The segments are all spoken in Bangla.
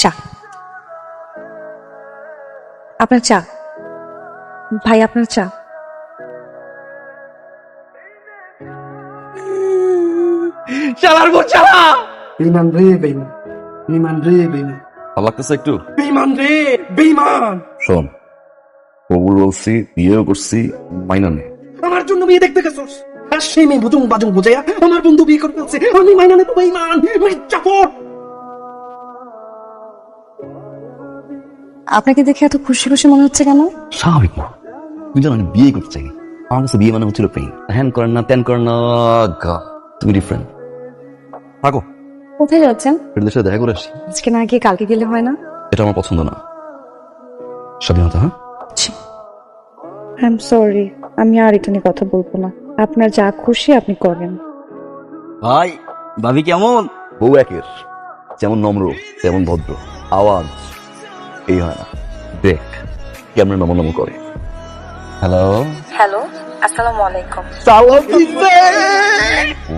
চা, আপনার চা। ভাই আপনার চা। চালার পর চালা। বেইমান রে বেইমান, বেইমান রে বেইমান, ভালো লাগতেছে একটু? বেইমান রে বেইমান। শোন, কবুল বলছি, বিয়েও করছি, মাইনা নে। আমার জন্য বিয়ে দেখতে গেছস? আর সেই মেয়ে বুজুং বাজুং বুঝাইয়া আমার বন্ধু বিয়ে করে ফেলছে, আমি মাইনা নেবো? বেইমান, মির্জাফর। আপনাকে দেখে এত খুশি খুশি মনে হচ্ছে কেন? স্বাভাবিক না, তুই জানো আমি বিয়ে করতে চাই। আমার কাছে বিয়ে মানে হচ্ছিল পেইন। হ্যান করেন না, ত্যান করেন না, গা তুমি ডিফারেন্ট। থাকো, কোথায় যাচ্ছেন? ফ্রেন্ডদের সাথে দেখা করে আসি। আজকে না গিয়ে কালকে গেলে হয় না? এটা আমার পছন্দ না। স্বাধীনতা। হ্যাঁ, আই এম সরি, আমি আর এটা নিয়ে কথা বলবো না। আপনার যা খুশি আপনি করেন। ভাই, ভাবি কেমন? বউ একের, যেমন নম্র তেমন ভদ্র, আওয়াজ এই হয় না, দেখ ক্যামেরা নমন নমন করে। হ্যালো, হ্যালো, আসসালামু আলাইকুম।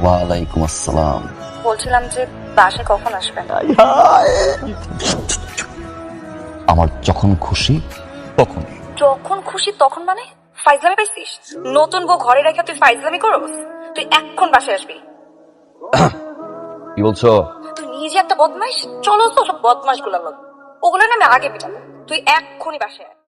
ওয়ালাইকুম আসসালাম। বলছিলাম যে বাসে কখন আসবেন? আমার যখন খুশি তখন। যখন খুশি তখন মানে? ফাইজলামি পাইছিস? নতুন বউ ঘরে রেখে তুই ফাইজলামি করস? তুই এখন বাসে আসবি। কি বলছো? তুই নিজে একটা বদমাইশ, চলো তো সব বদমাস গুলা লোক, ওগুলো না আমি আগে পিটাবো। তুই এক্ষুনি বাসে আয়।